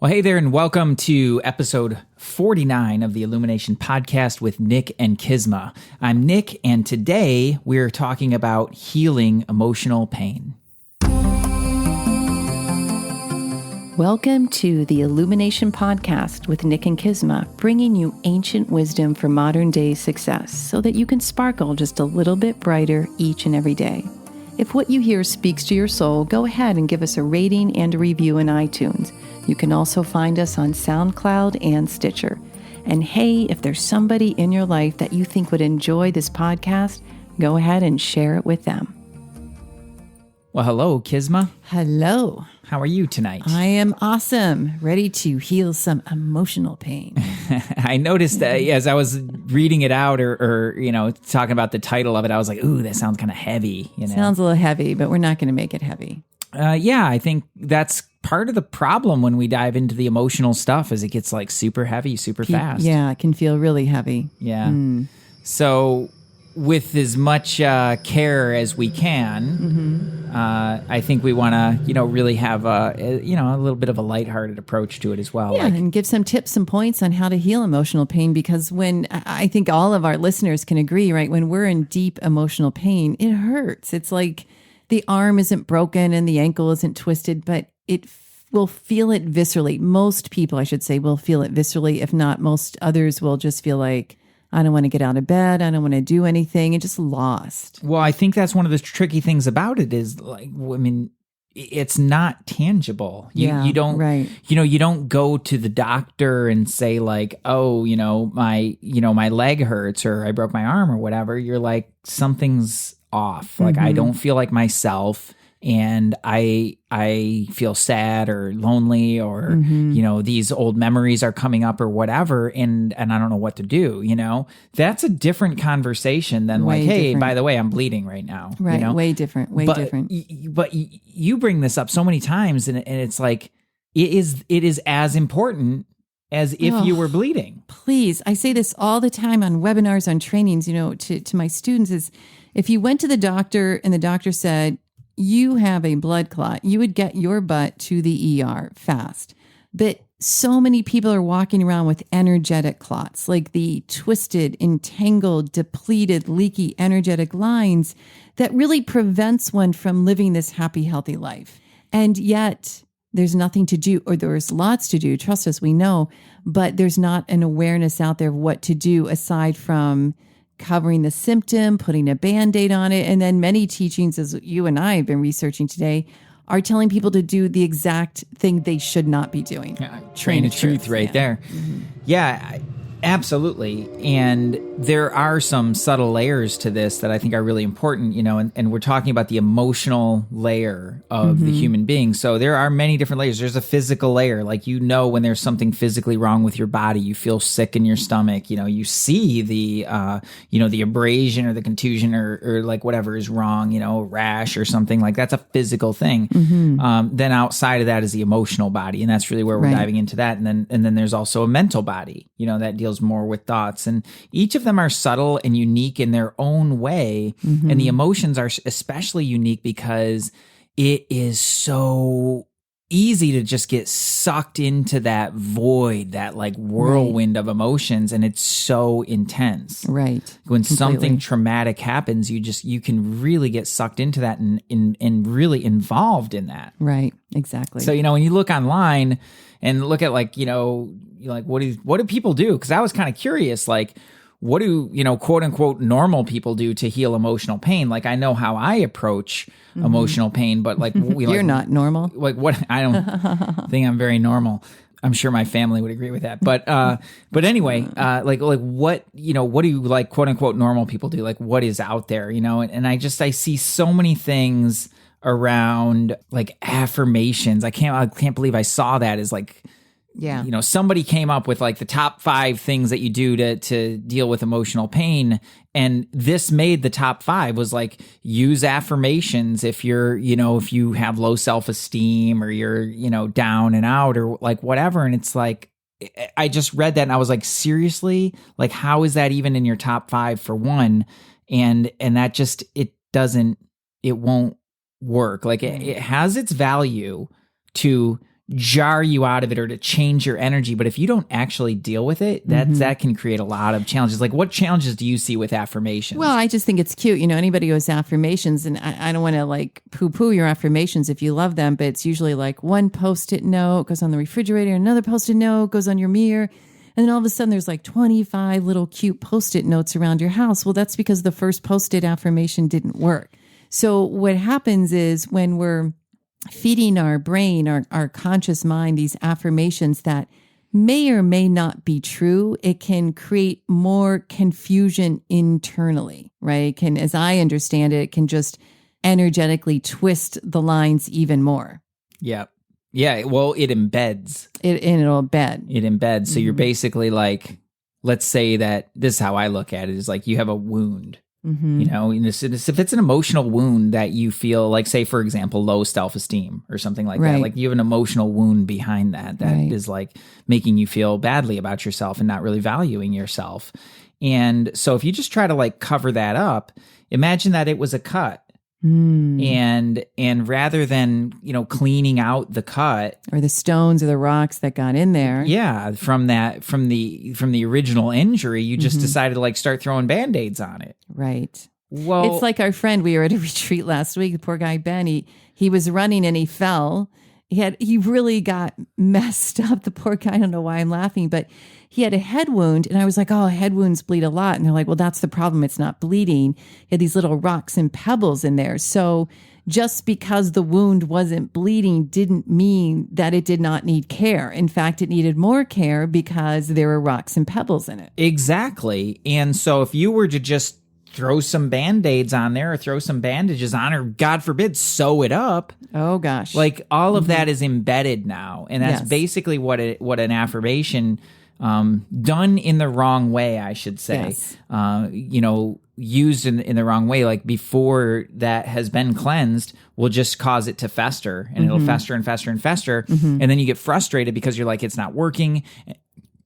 Well, hey there, and welcome to episode 49 of the Illumination Podcast with Nick and Kisma. I'm Nick, and today we're talking about healing emotional pain. Welcome to the Illumination Podcast with Nick and Kisma, bringing you ancient wisdom for modern day success so that you can sparkle just a little bit brighter each and every day. If what you hear speaks to your soul, go ahead and give us a rating and a review in iTunes. You can also find us on SoundCloud and Stitcher. And hey, if there's somebody in your life that you think would enjoy this podcast, go ahead and share it with them. Well, hello, Kisma. Hello. How are you tonight? I am awesome. Ready to heal some emotional pain. I noticed that as I was reading it out or talking about the title of it, I was like, ooh, that sounds kind of heavy. Sounds a little heavy, but we're not going to make it heavy. Yeah, I think that's part of the problem when we dive into the emotional stuff is it gets like super heavy, super fast. Yeah, it can feel really heavy. Yeah. So with as much care as we can, I think we want to, really have a little bit of a lighthearted approach to it as well. Yeah, and give some tips and points on how to heal emotional pain, because when I think all of our listeners can agree, right, when we're in deep emotional pain, it hurts. It's like the arm isn't broken and the ankle isn't twisted, but will feel it viscerally. Most people, I should say, will feel it viscerally. If not, most others will just feel like, I don't want to get out of bed. I don't want to do anything. And just lost. Well, I think that's one of the tricky things about it is like, I mean, it's not tangible. You don't, right. You don't go to the doctor and say like, oh, my leg hurts or I broke my arm or whatever. You're like, something's off. Like, I don't feel like myself. And I feel sad or lonely or, these old memories are coming up or whatever. And I don't know what to do, That's a different conversation than way like, hey, different. by the way, I'm bleeding right now. Right, way different, different. But you bring this up so many times and it's like, it is as important as if you were bleeding. Please, I say this all the time on webinars, on trainings, to my students is, if you went to the doctor and the doctor said, you have a blood clot, you would get your butt to the ER fast. But so many people are walking around with energetic clots, like the twisted, entangled, depleted, leaky, energetic lines that really prevents one from living this happy, healthy life. And yet there's nothing to do, or there's lots to do. Trust us, we know, but there's not an awareness out there of what to do aside from covering the symptom, putting a Band-Aid on it. And then many teachings, as you and I have been researching today, are telling people to do the exact thing they should not be doing. Train of truth right there. Yeah, absolutely. And there are some subtle layers to this that I think are really important, and we're talking about the emotional layer of the human being. So there are many different layers. There's a physical layer, like, when there's something physically wrong with your body, you feel sick in your stomach, you see the, the abrasion or the contusion or like whatever is wrong, rash or something like that's a physical thing. Then outside of that is the emotional body. And that's really where we're diving into that. And then there's also a mental body, that deals more with thoughts, and each of them are subtle and unique in their own way. And the emotions are especially unique because it is so easy to just get sucked into that void, that like whirlwind of emotions. And it's so intense. Right. When something traumatic happens, you can really get sucked into that and really involved in that. Right. Exactly. So, when you look online and look at like, like what do people do? Because I was kind of curious, like, what do, quote unquote, normal people do to heal emotional pain? Like, I know how I approach emotional pain, but like, you're not normal. Like, what? I don't think I'm very normal. I'm sure my family would agree with that. But anyway, like what, what do like, quote unquote, normal people do? Like, what is out there, and I see so many things around like affirmations. I can't believe I saw that as like, somebody came up with like the top 5 things that you do to deal with emotional pain. And this made the top 5 was like, use affirmations if you're, if you have low self-esteem or you're, down and out or like whatever. And it's like, I just read that and I was like, seriously? Like, how is that even in your top 5 for one? And that just, it won't work. Like it has its value to jar you out of it or to change your energy. But if you don't actually deal with it, that can create a lot of challenges. Like, what challenges do you see with affirmations? Well, I just think it's cute. Anybody who has affirmations, and I don't want to like poo-poo your affirmations if you love them, but it's usually like one Post-it note goes on the refrigerator, another Post-it note goes on your mirror. And then all of a sudden there's like 25 little cute Post-it notes around your house. Well, that's because the first Post-it affirmation didn't work. So what happens is when we're feeding our brain, our conscious mind, these affirmations that may or may not be true, it can create more confusion internally, right? As I understand it, it can just energetically twist the lines even more. Yeah. Yeah. Well, it embeds. It'll embed. It embeds. So you're basically like, let's say that this is how I look at it, is like you have a wound. If it's an emotional wound that you feel like, say, for example, low self-esteem or something like that, like you have an emotional wound behind that is like making you feel badly about yourself and not really valuing yourself. And so if you just try to like cover that up, imagine that it was a cut. And rather than, cleaning out the cut or the stones or the rocks that got in there. Yeah. From the original injury, you just decided to like start throwing Band-Aids on it. Right. Well, it's like our friend, we were at a retreat last week, the poor guy, Ben, he was running and he fell. He really got messed up. The poor guy, I don't know why I'm laughing, but he had a head wound. And I was like, oh, head wounds bleed a lot. And they're like, well, that's the problem. It's not bleeding. He had these little rocks and pebbles in there. So just because the wound wasn't bleeding didn't mean that it did not need care. In fact, it needed more care because there were rocks and pebbles in it. Exactly. And so if you were to just throw some Band-Aids on there or throw some bandages on, or God forbid, sew it up. Oh gosh. Like all of that is embedded now. And that's basically what an affirmation, done in the wrong way, I should say, used in the wrong way, like before that has been cleansed, will just cause it to fester, and it'll fester and fester and fester. And then you get frustrated because you're like, it's not working.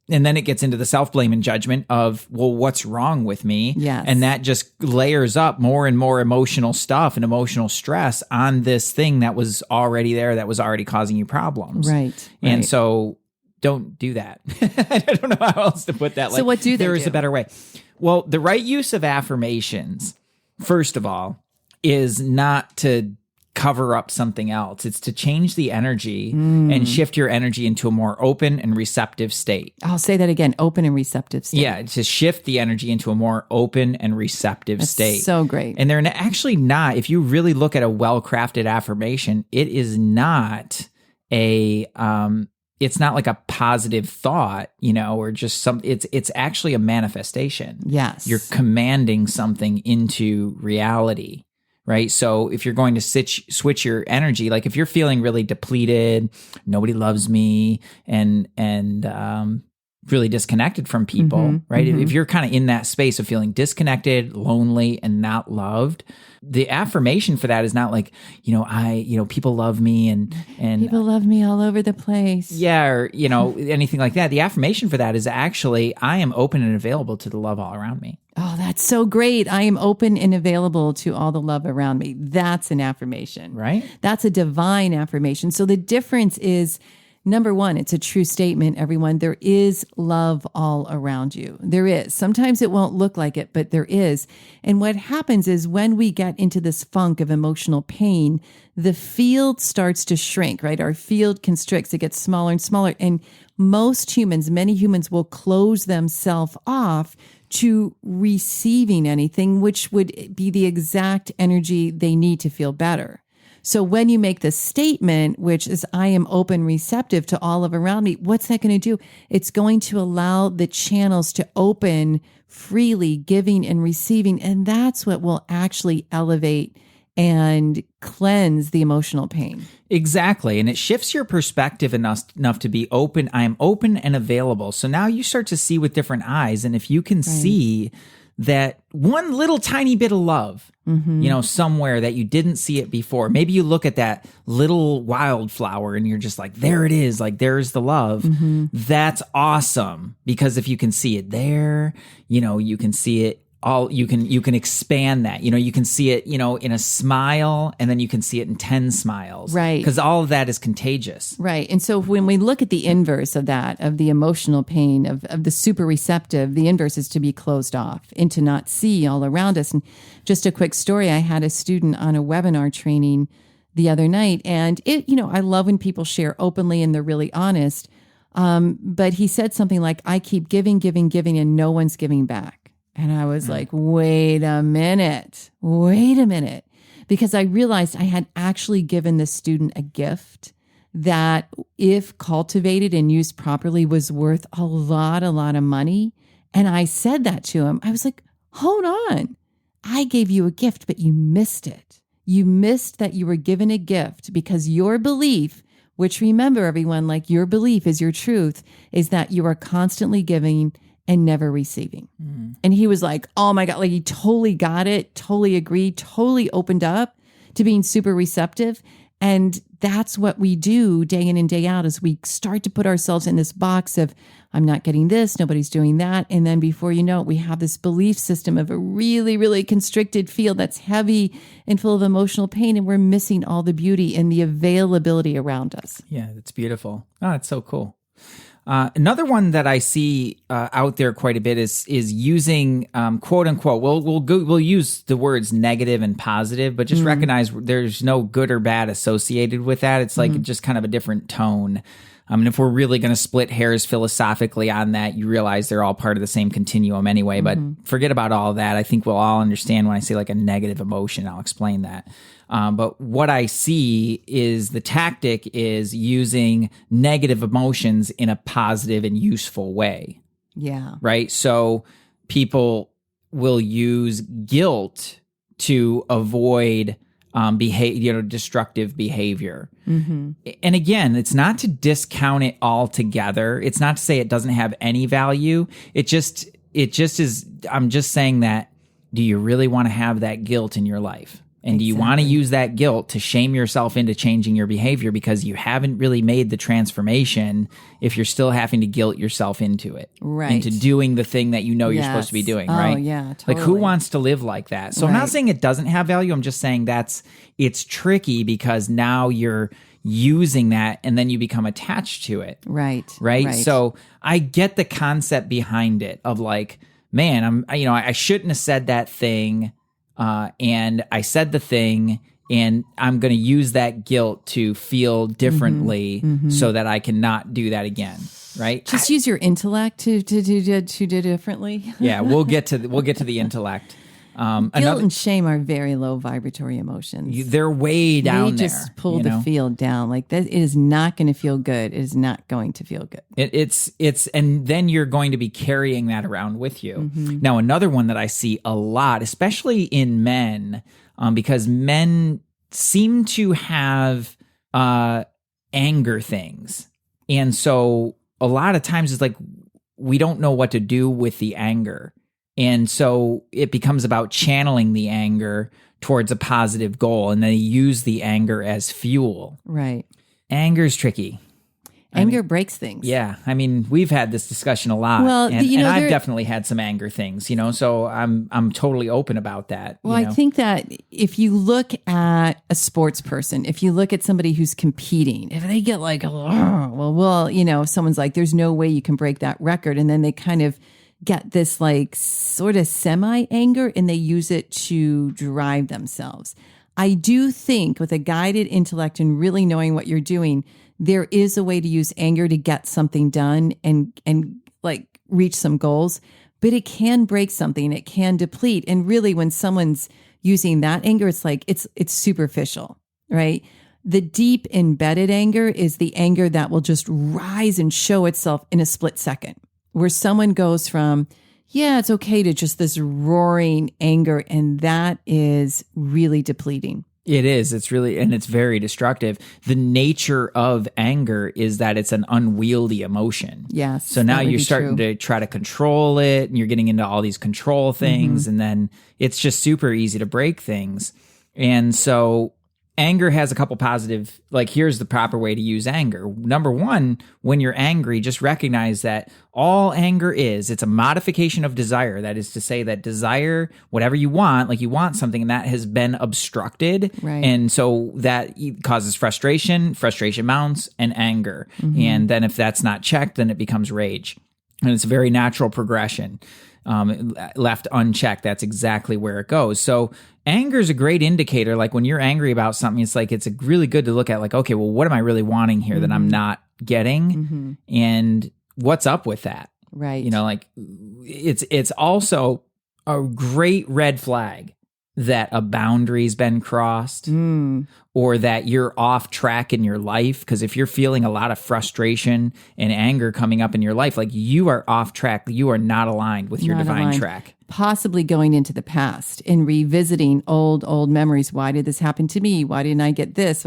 And then it gets into the self-blame and judgment of, well, what's wrong with me? Yes. And that just layers up more and more emotional stuff and emotional stress on this thing that was already there, that was already causing you problems. Right. And so don't do that. I don't know how else to put that. So what do they There is do? a better way. Well, the right use of affirmations, first of all, is not to cover up something else. It's to change the energy and shift your energy into a more open and receptive state. I'll say that again, open and receptive state. Yeah, to shift the energy into a more open and receptive state. So great. And they're actually not, if you really look at a well-crafted affirmation, it is not it's not like a positive thought, or just it's actually a manifestation. Yes. You're commanding something into reality. Right. So if you're going to switch your energy, like if you're feeling really depleted, nobody loves me, and really disconnected from people, right? If you're kind of in that space of feeling disconnected, lonely, and not loved, the affirmation for that is not like, people love me and people love me all over the place. Yeah. Or, anything like that. The affirmation for that is actually, I am open and available to the love all around me. Oh, that's so great. I am open and available to all the love around me. That's an affirmation. Right. That's a divine affirmation. So the difference is, number one, it's a true statement, everyone. There is love all around you. There is. Sometimes it won't look like it, but there is. And what happens is when we get into this funk of emotional pain, the field starts to shrink, right? Our field constricts. It gets smaller and smaller. And many humans will close themselves off to receiving anything, which would be the exact energy they need to feel better. So when you make the statement, which is, I am open, receptive to all of around me, what's that going to do? It's going to allow the channels to open freely, giving and receiving. And that's what will actually elevate and cleanse the emotional pain. Exactly. And it shifts your perspective enough to be open. I am open and available. So now you start to see with different eyes. And if you can see that one little tiny bit of love, somewhere that you didn't see it before, maybe you look at that little wildflower and you're just like, there it is. Like, there's the love. That's awesome. Because if you can see it there, you can see it all you can expand that. You can see it, in a smile, and then you can see it in 10 smiles. Right. Because all of that is contagious. Right. And so when we look at the inverse of that, of the emotional pain, of the super receptive, the inverse is to be closed off and to not see all around us. And just a quick story, I had a student on a webinar training the other night, and I love when people share openly and they're really honest. But he said something like, I keep giving, and no one's giving back. And I was like, wait a minute, because I realized I had actually given the student a gift that, if cultivated and used properly, was worth a lot of money. And I said that to him. I was like, hold on. I gave you a gift, but you missed it. You missed that you were given a gift because your belief, which, remember everyone, like, your belief is your truth, is that you are constantly giving and never receiving. And he was like, oh my God, like, he totally got it, totally agreed, totally opened up to being super receptive. And that's what we do day in and day out, is we start to put ourselves in this box of, I'm not getting this, nobody's doing that. And then before you know it, we have this belief system of a really, really constricted field that's heavy and full of emotional pain. And we're missing all the beauty and the availability around us. Yeah, that's beautiful. Oh, it's so cool. Another one that I see out there quite a bit is using quote unquote. We'll use the words negative and positive, but just recognize there's no good or bad associated with that. It's like just kind of a different tone. And if we're really going to split hairs philosophically on that, you realize they're all part of the same continuum anyway. But forget about all that. I think we'll all understand when I say like a negative emotion. I'll explain that. But what I see is the tactic is using negative emotions in a positive and useful way. Yeah. Right. So people will use guilt to avoid destructive behavior. And again, it's not to discount it altogether. It's not to say it doesn't have any value. It just is. I'm just saying that, do you really want to have that guilt in your life? And do you want to use that guilt to shame yourself into changing your behavior because you haven't really made the transformation if you're still having to guilt yourself into it? Right. Into doing the thing that you're supposed to be doing, right? Oh, yeah, totally. Like, who wants to live like that? So I'm not saying it doesn't have value. I'm just saying it's tricky because now you're using that and then you become attached to it. Right. So I get the concept behind it of like, man, I shouldn't have said that thing. And I said the thing, and I'm going to use that guilt to feel differently so that I cannot do that again. Right? Just use your intellect to do differently. Yeah, we'll get to the intellect. Guilt and shame are very low vibratory emotions. They're way down there. They just pull the field down. Like, that, it is not going to feel good. It is not going to feel good. It's and then you're going to be carrying that around with you. Now, another one that I see a lot, especially in men, because men seem to have anger things. And so a lot of times it's like we don't know what to do with the anger. And so it becomes about channeling the anger towards a positive goal, and they use the anger as fuel. Right. Anger is tricky. Anger breaks things. Yeah. I mean, we've had this discussion a lot. Well, and I've definitely had some anger things, so I'm totally open about that. Well, I think that if you look at a sports person, if you look at somebody who's competing, if they get like, someone's like, there's no way you can break that record. And then they kind of get this like sort of semi-anger and they use it to drive themselves. I do think with a guided intellect and really knowing what you're doing, there is a way to use anger to get something done and like reach some goals, but it can break something. It can deplete. And really when someone's using that anger, it's like, it's superficial, right? The deep embedded anger is the anger that will just rise and show itself in a split second, where someone goes from, yeah, it's okay, to just this roaring anger. And that is really depleting. It is. It's really, and it's very destructive. The nature of anger is that it's an unwieldy emotion. Yes. So now you're starting to try to control it, and you're getting into all these control things, and then it's just super easy to break things. And so anger has a couple positive, like here's the proper way to use anger. Number one, when you're angry, just recognize that all anger is, it's a modification of desire. That is to say that desire, whatever you want, like you want something and that has been obstructed. Right. And so that causes frustration mounts, and anger. And then if that's not checked, then it becomes rage. And it's a very natural progression. Left unchecked, that's exactly where it goes. So anger is a great indicator. Like when you're angry about something, it's like, it's really good to look at like, okay, well, what am I really wanting here that I'm not getting? And what's up with that? Right. You know, like it's also a great red flag that a boundary's been crossed or that you're off track in your life. Because if you're feeling a lot of frustration and anger coming up in your life, like you are off track, you are not aligned with your divine track. Possibly going into the past and revisiting old memories. Why did this happen to me? Why didn't I get this?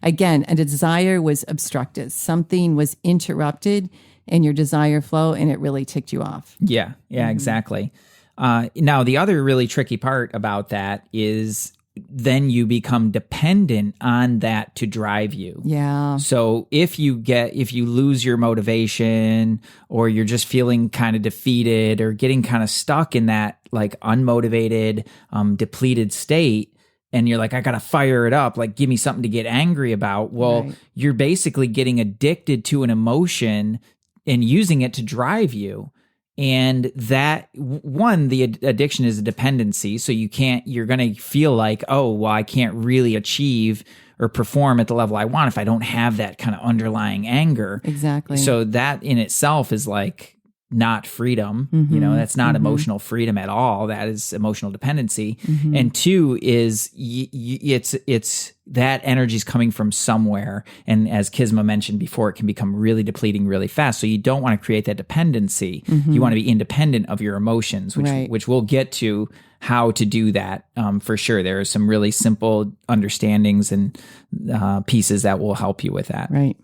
Again, a desire was obstructed. Something was interrupted in your desire flow and it really ticked you off. Yeah, exactly. Now, the other really tricky part about that is then you become dependent on that to drive you. Yeah. So if you lose your motivation or you're just feeling kind of defeated or getting kind of stuck in that like unmotivated, depleted state, and you're like, I got to fire it up, like give me something to get angry about. Well, you're basically getting addicted to an emotion and using it to drive you. And that one, the addiction is a dependency. So you're going to feel like, oh, well, I can't really achieve or perform at the level I want if I don't have that kind of underlying anger. Exactly. So that in itself is like not freedom. You know, that's not emotional freedom at all. That is emotional dependency. And two is it's that energy is coming from somewhere. And as Kisma mentioned before, it can become really depleting really fast. So you don't want to create that dependency. You want to be independent of your emotions, which we'll get to how to do that for sure. There are some really simple understandings and pieces that will help you with that. Right.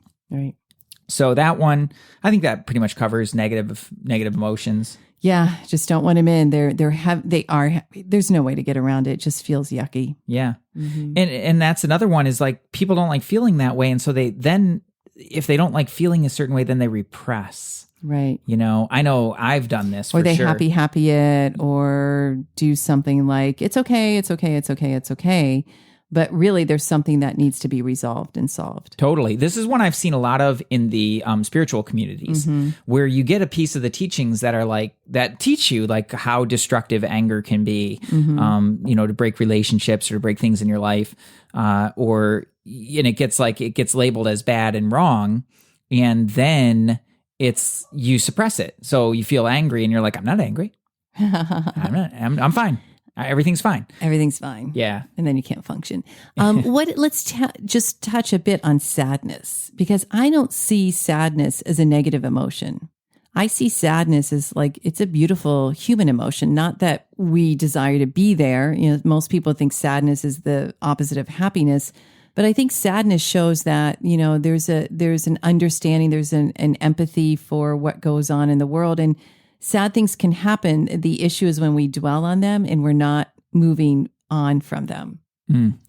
So that one, I think that pretty much covers negative emotions. Yeah, just don't want them in. There's no way to get around it. It just feels yucky. Yeah. And that's another one is like people don't like feeling that way. And so if they don't like feeling a certain way, then they repress. Right. You know I've done this for sure. Or they sure. happy it or do something like, it's okay. But really, there's something that needs to be resolved and solved. Totally. This is one I've seen a lot of in the spiritual communities where you get a piece of the teachings that are like, that teach you like how destructive anger can be, to break relationships or to break things in your life. And it gets labeled as bad and wrong. And then you suppress it. So you feel angry and you're like, I'm not angry. I'm fine. Everything's fine. Everything's fine. Yeah. And then you can't function. Let's just touch a bit on sadness, because I don't see sadness as a negative emotion. I see sadness as like, it's a beautiful human emotion, not that we desire to be there. You know, most people think sadness is the opposite of happiness, but I think sadness shows that, you know, there's an understanding, there's an empathy for what goes on in the world. And sad things can happen. The issue is when we dwell on them and we're not moving on from them.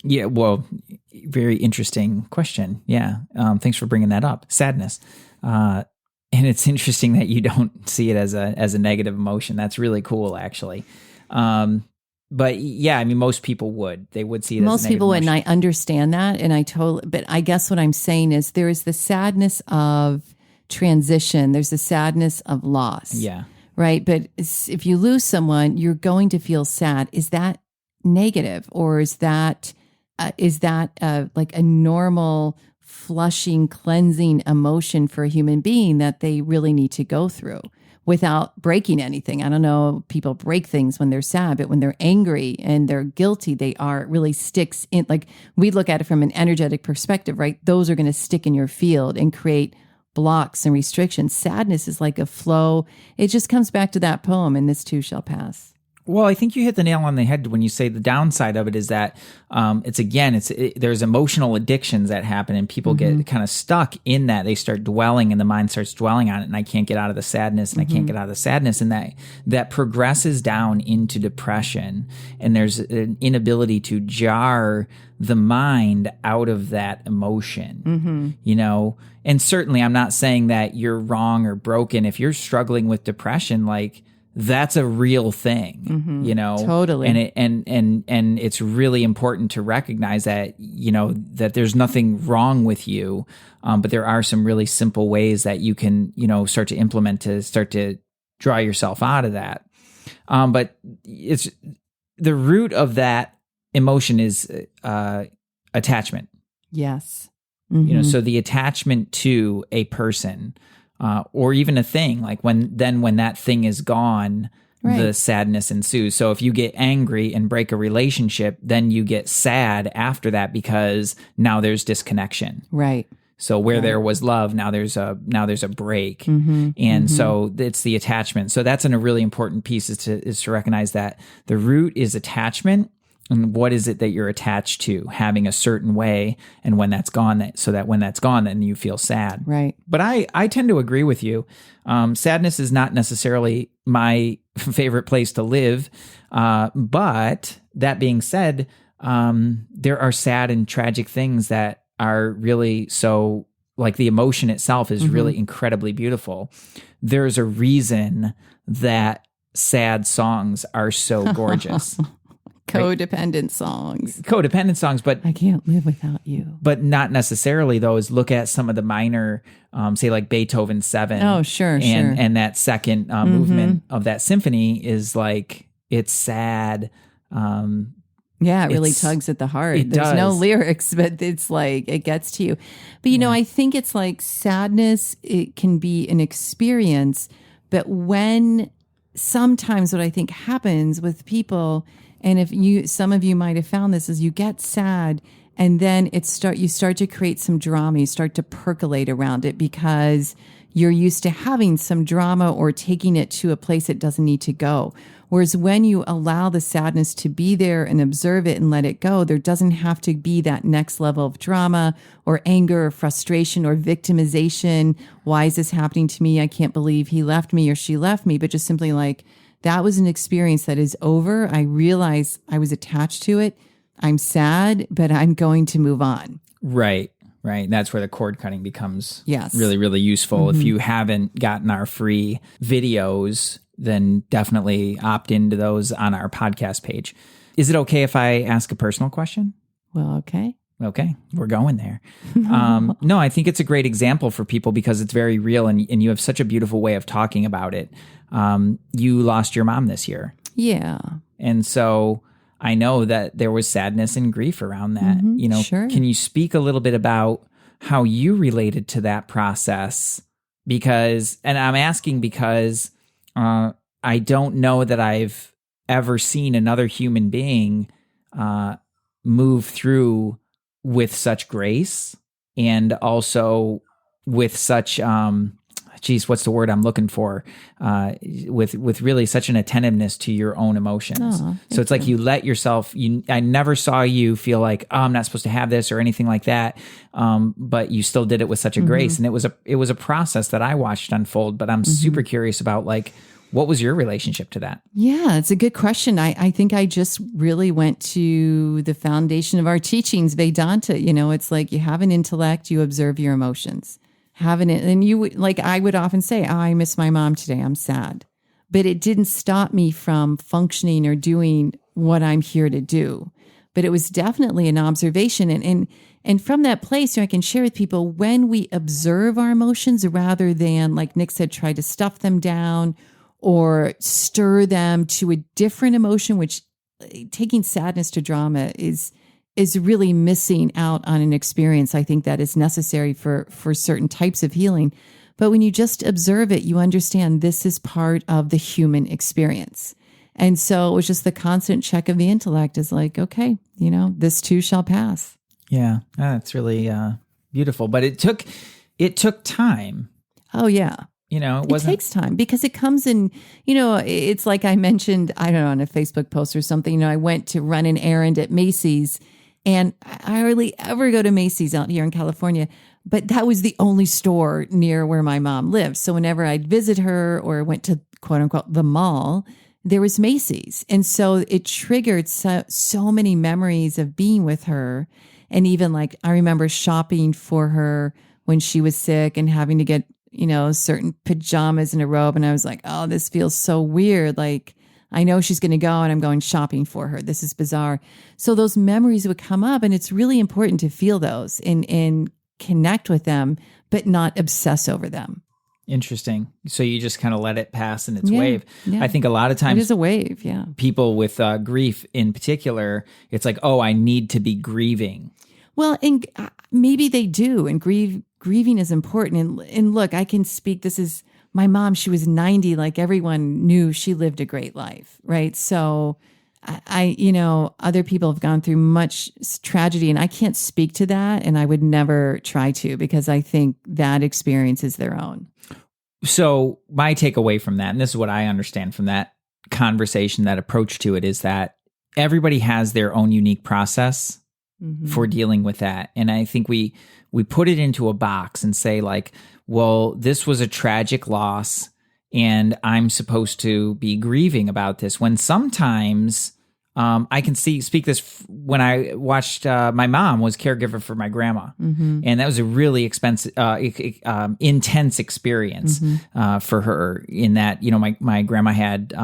Yeah, well, very interesting question. Yeah, thanks for bringing that up. Sadness, and it's interesting that you don't see it as a negative emotion. That's really cool, actually. But yeah, I mean, most people would. They would see it as a negative people would, emotion. and I understand that, but I guess what I'm saying is there is the sadness of transition. There's the sadness of loss. Yeah. Right. But if you lose someone, you're going to feel sad. Is that negative, or is that like a normal flushing, cleansing emotion for a human being that they really need to go through without breaking anything? I don't know. People break things when they're sad, but when they're angry and they're guilty, it really sticks in. Like we look at it from an energetic perspective, right? Those are going to stick in your field and create blocks and restrictions. Sadness is like a flow. It just comes back to that poem, and this too shall pass. Well, I think you hit the nail on the head when you say the downside of it is that there's emotional addictions that happen and people get kind of stuck in that. They start dwelling and the mind starts dwelling on it, and I can't get out of the sadness and I can't get out of the sadness, and that progresses down into depression, and there's an inability to jar the mind out of that emotion, and certainly I'm not saying that you're wrong or broken. If you're struggling with depression, like, that's a real thing, Totally. And it's really important to recognize that, that there's nothing wrong with you. But there are some really simple ways that you can, start to implement to start to draw yourself out of that. But it's the root of that emotion is, attachment. Yes. So the attachment to a person, or even a thing, like when that thing is gone, right, the sadness ensues. So if you get angry and break a relationship, then you get sad after that because now there's disconnection. Right. So where there was love, now there's a break. And so it's the attachment. So that's a really important piece is to recognize that the root is attachment. And what is it that you're attached to, having a certain way, and when that's gone, so that when that's gone, then you feel sad. Right. But I tend to agree with you. Sadness is not necessarily my favorite place to live. But that being said, there are sad and tragic things that are really so, like, the emotion itself is really incredibly beautiful. There's a reason that sad songs are so gorgeous. Codependent songs. But I can't live without you. But not necessarily those. Look at some of the minor, say like Beethoven's 7. Oh, sure. And that second movement of that symphony is like, it's sad. Yeah, it really tugs at the heart. There's no lyrics, but it's like, it gets to you. But, I think it's like sadness, it can be an experience. But when sometimes what I think happens with people, and some of you might have found this, is you get sad and then you start to create some drama. You start to percolate around it because you're used to having some drama or taking it to a place it doesn't need to go. Whereas when you allow the sadness to be there and observe it and let it go, there doesn't have to be that next level of drama or anger or frustration or victimization. Why is this happening to me? I can't believe he left me or she left me. But just simply like, that was an experience that is over. I realize I was attached to it. I'm sad, but I'm going to move on. Right. That's where the cord cutting becomes yes, really, really useful. If you haven't gotten our free videos, then definitely opt into those on our podcast page. Is it okay if I ask a personal question? Well, okay. Okay, we're going there. No, I think it's a great example for people because it's very real, and you have such a beautiful way of talking about it. You lost your mom this year. Yeah. And so I know that there was sadness and grief around that. Sure. Can you speak a little bit about how you related to that process? And I'm asking because I don't know that I've ever seen another human being move through with such grace and also with such what's the word I'm looking for? With really such an attentiveness to your own emotions. So it's like you let yourself. I never saw you feel like, oh, I'm not supposed to have this or anything like that. But you still did it with such a grace, and it was a process that I watched unfold. But I'm super curious about what was your relationship to that? Yeah, it's a good question. I think I just really went to the foundation of our teachings, Vedanta. It's like you have an intellect, you observe your emotions. And you would, like I would often say, oh, I miss my mom today, I'm sad. But it didn't stop me from functioning or doing what I'm here to do. But it was definitely an observation. And from that place, I can share with people, when we observe our emotions rather than, like Nick said, try to stuff them down or stir them to a different emotion, which taking sadness to drama is really missing out on an experience, I think, that is necessary for certain types of healing. But when you just observe it, you understand this is part of the human experience. And so it was just the constant check of the intellect is like, okay, this too shall pass. Yeah, that's really beautiful. But it took time. Oh, yeah. You know, it It wasn't. takes time because it comes in, it's like I mentioned, I don't know, on a Facebook post or something, I went to run an errand at Macy's, and I hardly ever go to Macy's out here in California, but that was the only store near where my mom lived. So whenever I'd visit her or went to quote unquote the mall, there was Macy's. And so it triggered so many memories of being with her. And even like, I remember shopping for her when she was sick and having to get, certain pajamas and a robe. And I was like, oh, this feels so weird. Like, I know she's going to go and I'm going shopping for her. This is bizarre. So those memories would come up, and it's really important to feel those and connect with them, but not obsess over them. Interesting. So you just kind of let it pass in its Yeah, wave. yeah. I think a lot of times It is a wave. Yeah. people with grief in particular, it's like, oh, I need to be grieving. Well, and maybe they do. And grieving is important. And look, I can speak. This is my mom. She was 90. Like, everyone knew she lived a great life. Right. So other people have gone through much tragedy, and I can't speak to that. And I would never try to, because I think that experience is their own. So my takeaway from that, and this is what I understand from that conversation, that approach to it, is that everybody has their own unique process for dealing with that. And I think we put it into a box and say, like, well, this was a tragic loss and I'm supposed to be grieving about this, when sometimes I can speak this when I watched my mom was caregiver for my grandma, and that was a really intense experience for her, in that, my grandma had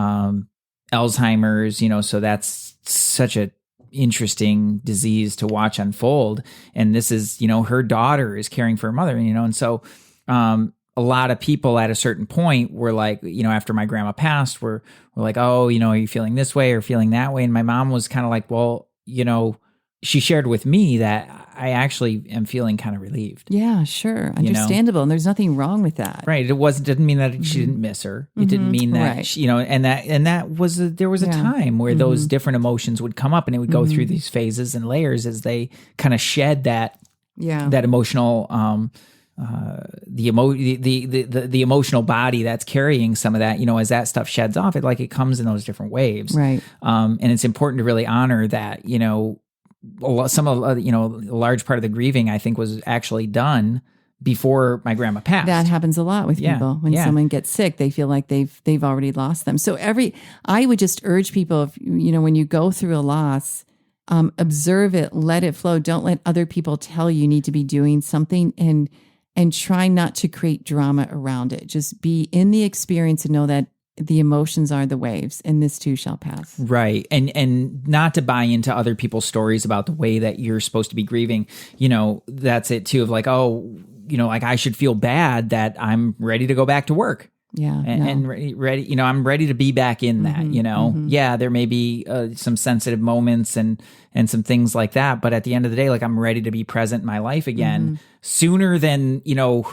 Alzheimer's, so that's such a interesting disease to watch unfold. And this is, her daughter is caring for her mother, and so a lot of people at a certain point were like, after my grandma passed, were like, oh, are you feeling this way or feeling that way? And my mom was kind of like, well, she shared with me that I actually am feeling kind of relieved. Yeah, sure. Understandable. And there's nothing wrong with that. Right. Didn't mean that she didn't miss her. It didn't mean that, Right. she, there was a time where those different emotions would come up, and it would go through these phases and layers as they kind of shed that emotional, the emotional body that's carrying some of that, as that stuff sheds off, it comes in those different waves. Right. And it's important to really honor that, a large part of the grieving, I think, was actually done before my grandma passed. That happens a lot with people. When someone gets sick, they feel like they've already lost them. So I would just urge people, if, when you go through a loss, observe it, let it flow. Don't let other people tell you need to be doing something, and try not to create drama around it. Just be in the experience and know that the emotions are the waves, and this too shall pass. Right. And not to buy into other people's stories about the way that you're supposed to be grieving. That's it too, of like, oh, like, I should feel bad that I'm ready to go back to work. Yeah. And ready, I'm ready to be back in that, Yeah, there may be some sensitive moments and some things like that, but at the end of the day, like, I'm ready to be present in my life again sooner than,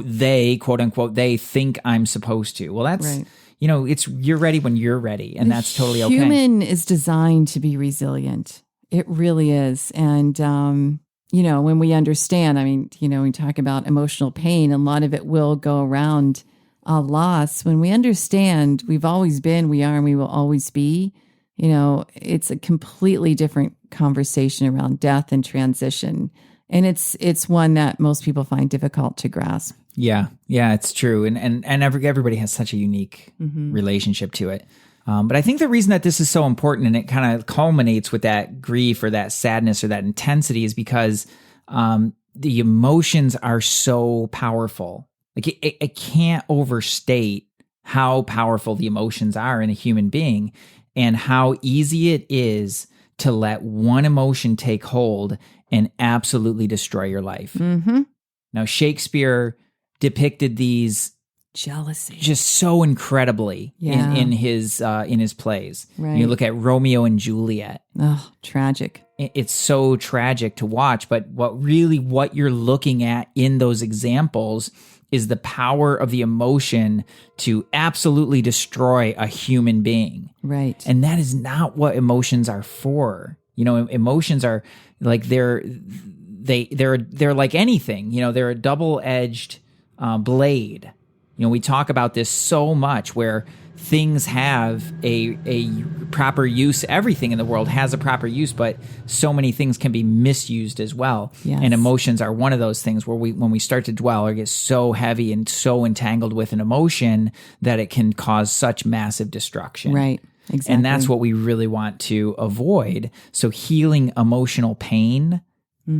they, quote unquote, they think I'm supposed to. Well, that's, Right. You're ready when you're ready, and that's totally okay. Human is designed to be resilient. It really is. And, when we understand, we talk about emotional pain, a lot of it will go around loss. When we understand we've always been, we are, and we will always be, it's a completely different conversation around death and transition. And it's one that most people find difficult to grasp. Yeah, it's true. And everybody has such a unique relationship to it. But I think the reason that this is so important, and it kind of culminates with that grief or that sadness or that intensity, is because the emotions are so powerful. Like, it can't overstate how powerful the emotions are in a human being, and how easy it is to let one emotion take hold and absolutely destroy your life. Mm-hmm. Now, Shakespeare depicted these jealousy just so incredibly in his plays. Right. You look at Romeo and Juliet. Oh, tragic. It's so tragic to watch, but what you're looking at in those examples is the power of the emotion to absolutely destroy a human being. Right. And that is not what emotions are for. Emotions are like, they're like anything, they're a double-edged blade. We talk about this so much where things have a proper use. Everything in the world has a proper use, but so many things can be misused as well. Yes. And emotions are one of those things where when we start to dwell or get so heavy and so entangled with an emotion that it can cause such massive destruction. Right. Exactly. And that's what we really want to avoid. So healing emotional pain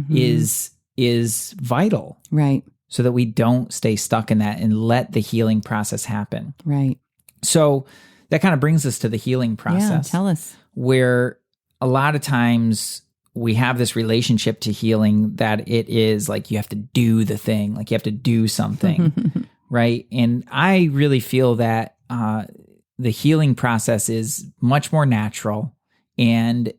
is vital. Right. So that we don't stay stuck in that and let the healing process happen. Right. So that kind of brings us to the healing process. Yeah, tell us. Where a lot of times we have this relationship to healing that it is like you have to do the thing, like you have to do something, right? And I really feel that the healing process is much more natural, and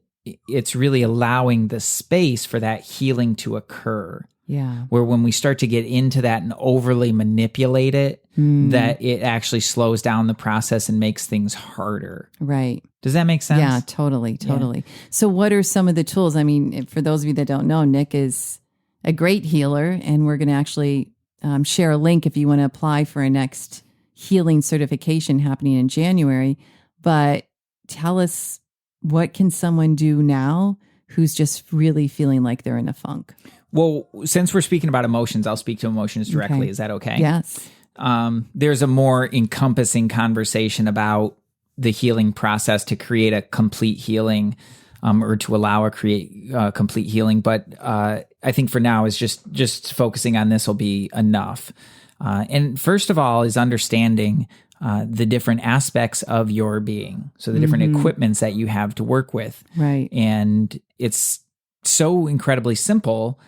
it's really allowing the space for that healing to occur. Yeah. Where when we start to get into that and overly manipulate it, that it actually slows down the process and makes things harder. Right. Does that make sense? Yeah, totally. Yeah. So what are some of the tools? I mean, for those of you that don't know, Nick is a great healer, and we're going to actually share a link if you want to apply for a next healing certification happening in January. But tell us, what can someone do now who's just really feeling like they're in a funk? Well, since we're speaking about emotions, I'll speak to emotions directly. Okay. Is that okay? Yes. There's a more encompassing conversation about the healing process to create a complete healing, or to allow a complete healing. But I think for now is just focusing on this will be enough. And first of all is understanding the different aspects of your being. So the different equipments that you have to work with. Right. And it's so incredibly simple,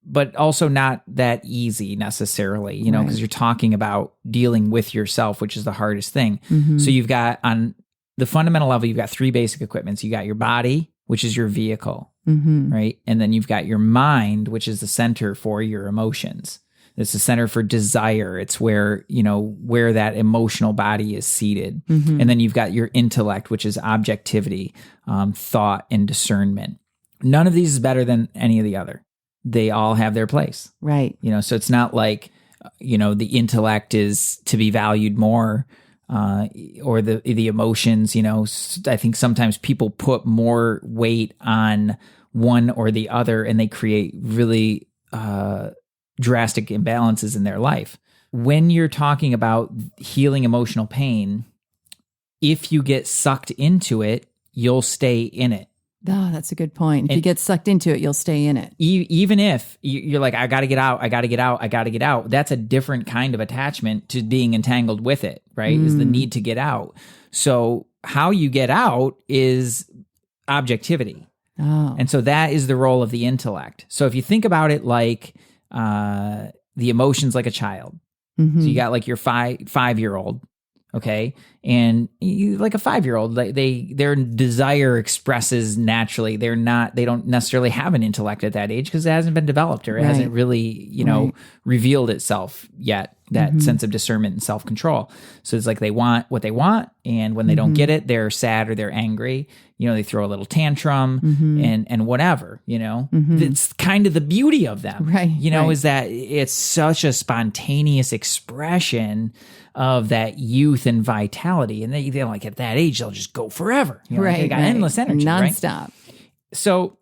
but also not that easy necessarily, because you're talking about dealing with yourself, which is the hardest thing. So you've got, on the fundamental level, you've got three basic equipments. You got your body, which is your vehicle, right? And then you've got your mind, which is the center for your emotions. It's the center for desire. It's where that emotional body is seated. And then you've got your intellect, which is objectivity, thought, and discernment. None of these is better than any of the other. They all have their place. Right. So it's not like, the intellect is to be valued more, or the emotions, I think sometimes people put more weight on one or the other, and they create really drastic imbalances in their life. When you're talking about healing emotional pain, if you get sucked into it, you'll stay in it. Oh, that's a good point. If you get sucked into it, you'll stay in it. Even if you're like, I got to get out, I got to get out, I got to get out. That's a different kind of attachment to being entangled with it, right? Is the need to get out. So how you get out is objectivity. Oh. And so that is the role of the intellect. So if you think about it like the emotions like a child. So you got like your 5-year-old, okay? And like a 5-year-old, their desire expresses naturally. They don't necessarily have an intellect at that age because it hasn't been developed, or it hasn't really, revealed itself yet, that sense of discernment and self-control. So it's like they want what they want, and when they don't get it, they're sad or they're angry. They throw a little tantrum and whatever, It's kind of the beauty of them, right? Is that it's such a spontaneous expression of that youth and vitality. And they're like, at that age, they'll just go forever. Right. They got endless energy, nonstop. Right? So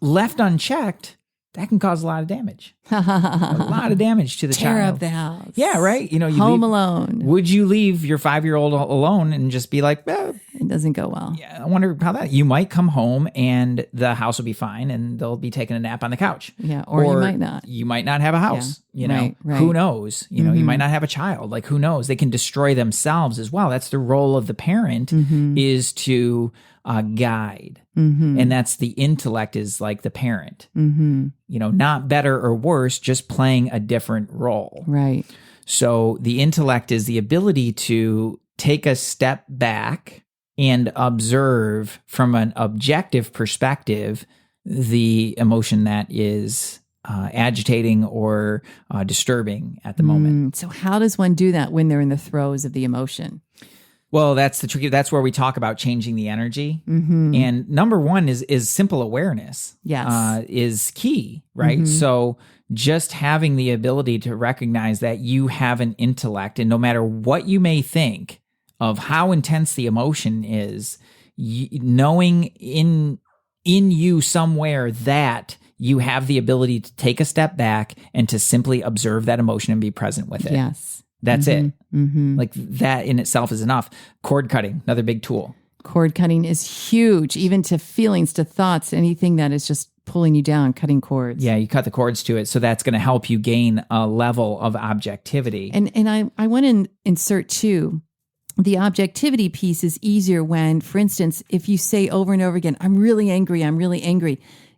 left unchecked, that can cause a lot of damage. A lot of damage to the child. Tear up the house. Yeah, right. Home alone. Would you leave your 5-year-old alone and just be like, it doesn't go well. Yeah, I wonder how that. You might come home and the house will be fine, and they'll be taking a nap on the couch. Yeah, or you might not. You might not have a house. Right. Who knows? You might not have a child. Like, who knows? They can destroy themselves as well. That's the role of the parent, is to guide. And that's the intellect, is like the parent. Not better or worse, just playing a different role. Right. So the intellect is the ability to take a step back and observe from an objective perspective the emotion that is agitating or disturbing at the moment. So how does one do that when they're in the throes of the emotion? Well, that's the tricky. That's where we talk about changing the energy. And number one is simple awareness. Yes. Is key, right? So just having the ability to recognize that you have an intellect, and no matter what you may think of how intense the emotion is, knowing in you somewhere that you have the ability to take a step back and to simply observe that emotion and be present with it. Yes. That's it. Like that in itself is enough. Cord cutting, another big tool. Cord cutting is huge, even to feelings, to thoughts, anything that is just pulling you down, cutting cords. Yeah, you cut the cords to it. So that's going to help you gain a level of objectivity. And I want to insert too, the objectivity piece is easier when, for instance, if you say over and over again, I'm really angry,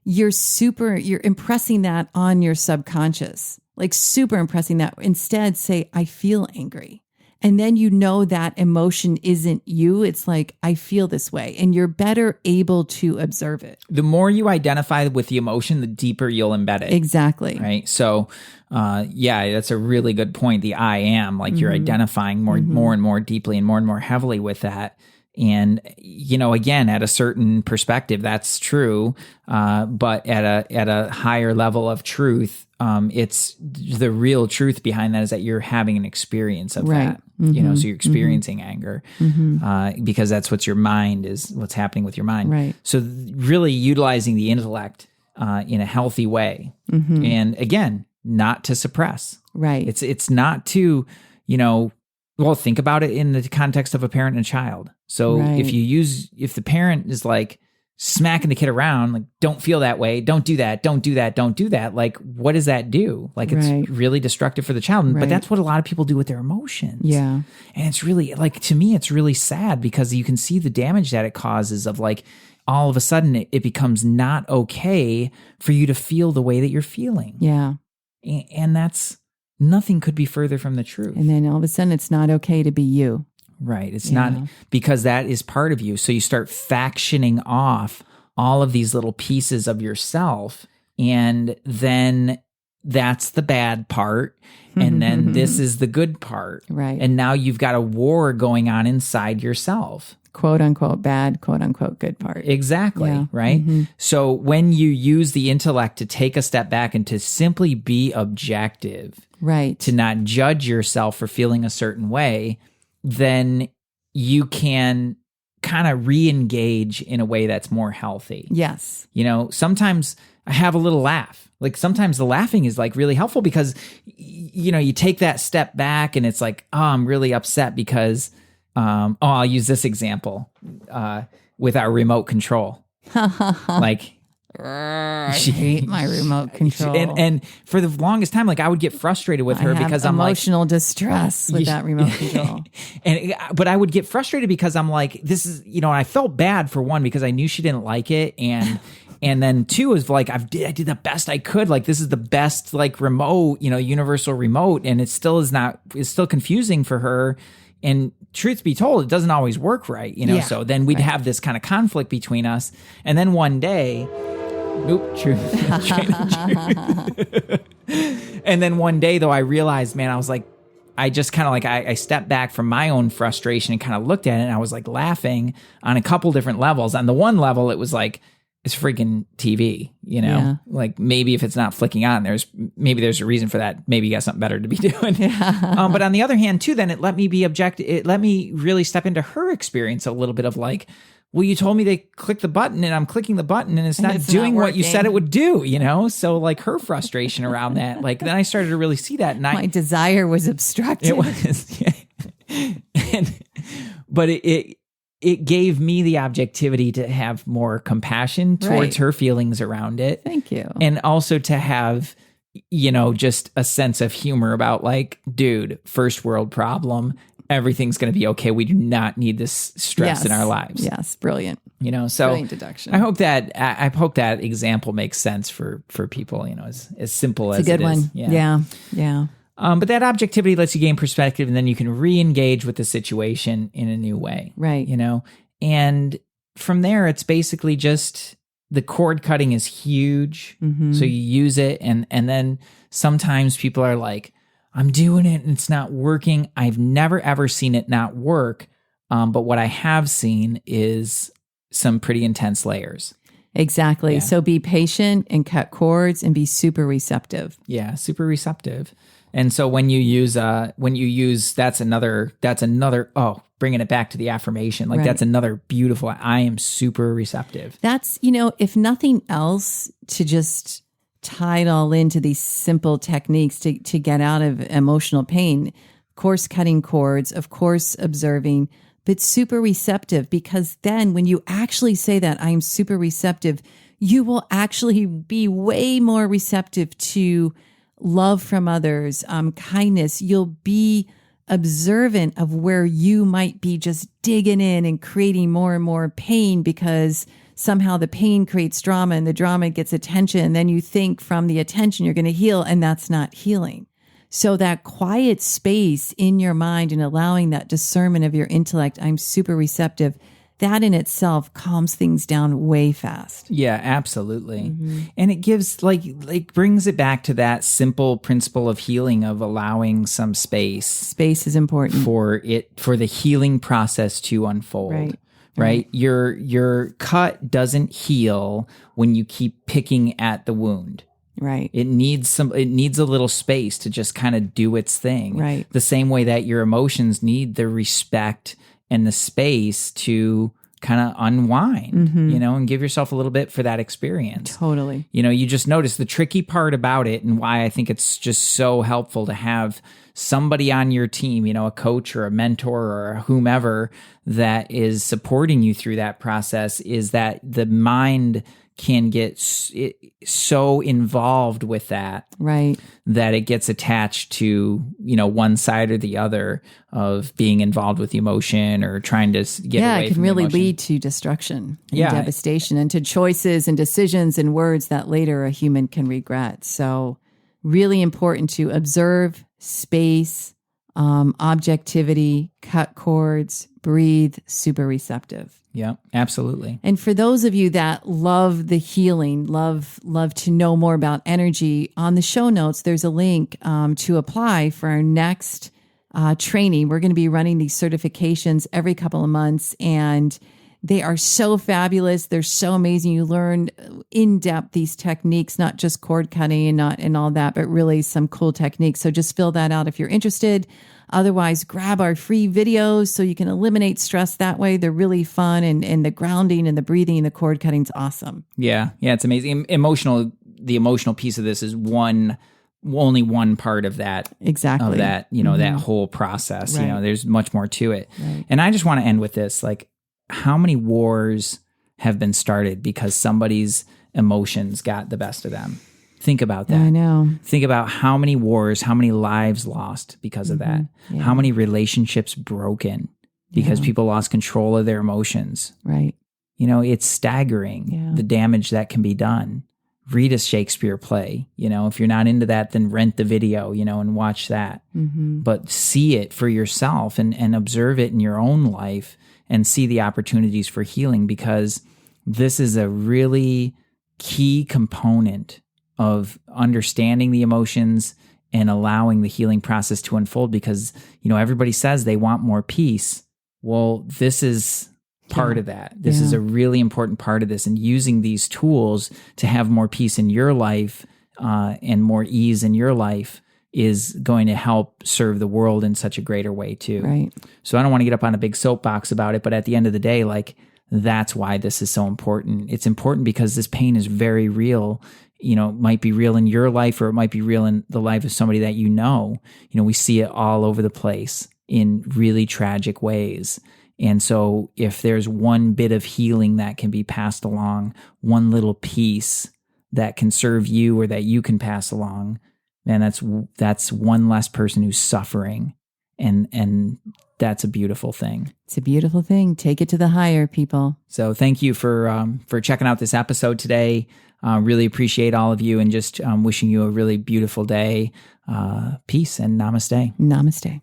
you're impressing that on your subconscious, like super impressing that. Instead, say, I feel angry. And then you know that emotion isn't you. It's like, I feel this way. And you're better able to observe it. The more you identify with the emotion, the deeper you'll embed it. Exactly. Right. So, yeah, that's a really good point. The I am, like you're identifying more and more deeply and more heavily with that. And, again, at a certain perspective, that's true. But at a higher level of truth, it's the real truth behind that is that you're having an experience of that, so you're experiencing anger, because that's what's what's happening with your mind. Right. So really utilizing the intellect, in a healthy way. And again, not to suppress. Right. It's not to, well, think about it in the context of a parent and a child. So Right. if the parent is like smacking the kid around, like, don't feel that way, don't do that, don't do that, don't do that, like, what does that do? Like, it's Right. really destructive for the child. Right. But that's what a lot of people do with their emotions. Yeah. And it's really, like, to me, it's really sad because you can see the damage that it causes of, like, all of a sudden it becomes not okay for you to feel the way that you're feeling. Yeah. And that's, nothing could be further from the truth. And then all of a sudden it's not okay to be you. Right. It's not, because that is part of you. So you start factioning off all of these little pieces of yourself. And then that's the bad part. And then this is the good part. Right. And now you've got a war going on inside yourself. Quote unquote bad, quote unquote good part. Exactly. Yeah. Right. So when you use the intellect to take a step back and to simply be objective, Right. to not judge yourself for feeling a certain way, then you can kind of re-engage in a way that's more healthy. Yes. Sometimes I have a little laugh. Like sometimes the laughing is like really helpful because, you take that step back and it's like, oh, I'm really upset because, I'll use this example with our remote control. Like, I hate my remote control. and for the longest time, like I would get frustrated with her because I'm like emotional distress with that remote control. But I would get frustrated because I'm like, this is, and I felt bad for one because I knew she didn't like it, and then two is like I did the best I could. Like this is the best like remote, universal remote, and it's still confusing for her. And truth be told, it doesn't always work right, Yeah. So then we'd have this kind of conflict between us, and then one day. Nope, true. And then one day, though, I realized, man, I was like, I just kind of like, I stepped back from my own frustration and kind of looked at it, and I was like laughing on a couple different levels. On the one level, it was like, it's freaking TV, Yeah. Like maybe if it's not flicking on, there's a reason for that. Maybe you got something better to be doing. Yeah. But on the other hand, too, then it let me be objective. It let me really step into her experience a little bit of like, well, you told me to click the button and I'm clicking the button and it's not doing what you said it would do, So like her frustration around that, like then I started to really see that. And my desire was obstructed. It was, yeah. But it gave me the objectivity to have more compassion towards her feelings around it. Thank you. And also to have, just a sense of humor about like, dude, first world problem. Everything's going to be okay. We do not need this stress in our lives. Yes, brilliant. So brilliant deduction. I hope that example makes sense for people. As simple as it's a good it one. is. Yeah. But that objectivity lets you gain perspective, and then you can re-engage with the situation in a new way. Right. And from there, it's basically just the cord cutting is huge. So you use it, and then sometimes people are like, I'm doing it and it's not working. I've never, ever seen it not work. But what I have seen is some pretty intense layers. Exactly. Yeah. So be patient and cut cords and be super receptive. Yeah, super receptive. And so when you use that's another bringing it back to the affirmation, like Right. that's another beautiful, I am super receptive. That's, if nothing else, to just tie it all into these simple techniques to get out of emotional pain. Of course, cutting cords, of course, observing, but super receptive, because then when you actually say that I'm super receptive, you will actually be way more receptive to love from others, kindness. You'll be observant of where you might be just digging in and creating more and more pain, because somehow the pain creates drama and the drama gets attention. And then you think from the attention you're going to heal, and that's not healing. So that quiet space in your mind and allowing that discernment of your intellect, I'm super receptive, that in itself calms things down way fast. Yeah, absolutely. And it gives like brings it back to that simple principle of healing, of allowing some space. Space is important. For the healing process to unfold. Right? Your cut doesn't heal when you keep picking at the wound. Right. It needs a little space to just kind of do its thing. Right. The same way that your emotions need the respect and the space to kind of unwind, and give yourself a little bit for that experience. Totally. You just notice the tricky part about it, and why I think it's just so helpful to have somebody on your team, a coach or a mentor or whomever that is supporting you through that process, is that the mind can get so involved with that, right, that it gets attached to, one side or the other of being involved with the emotion or trying to get away it can from the really emotion. lead to destruction and Yeah. devastation, and to choices and decisions and words that later a human can regret. So really important to observe space, objectivity, cut cords, breathe, super receptive. Yeah, absolutely. And for those of you that love the healing, love to know more about energy, on the show notes, there's a link to apply for our next training. We're going to be running these certifications every couple of months, and they are so fabulous. They're so amazing. You learn in depth these techniques, not just cord cutting and all that, but really some cool techniques. So just fill that out if you're interested. Otherwise, grab our free videos so you can eliminate stress that way. They're really fun, and the grounding and the breathing and the cord cutting is awesome. Yeah, it's amazing. The emotional piece of this is only one part of that. Exactly. Of that, that whole process. Right. There's much more to it. Right. And I just want to end with this, like, how many wars have been started because somebody's emotions got the best of them? Think about that. I know. Think about how many wars, how many lives lost because of that. Yeah. How many relationships broken because people lost control of their emotions. Right. It's staggering, the damage that can be done. Read a Shakespeare play. If you're not into that, then rent the video, and watch that. But see it for yourself and observe it in your own life and see the opportunities for healing, because this is a really key component of understanding the emotions and allowing the healing process to unfold, because, everybody says they want more peace. Well, this is part of that. This is a really important part of this, and using these tools to have more peace in your life and more ease in your life is going to help serve the world in such a greater way too. Right. So I don't want to get up on a big soapbox about it, but at the end of the day, like, that's why this is so important. It's important because this pain is very real. It might be real in your life, or it might be real in the life of somebody that we see it all over the place in really tragic ways. And so if there's one bit of healing that can be passed along, one little piece that can serve you or that you can pass along, man, that's one less person who's suffering. And that's a beautiful thing. It's a beautiful thing. Take it to the higher, people. So thank you for checking out this episode today. Really appreciate all of you, and just wishing you a really beautiful day. Peace and namaste. Namaste.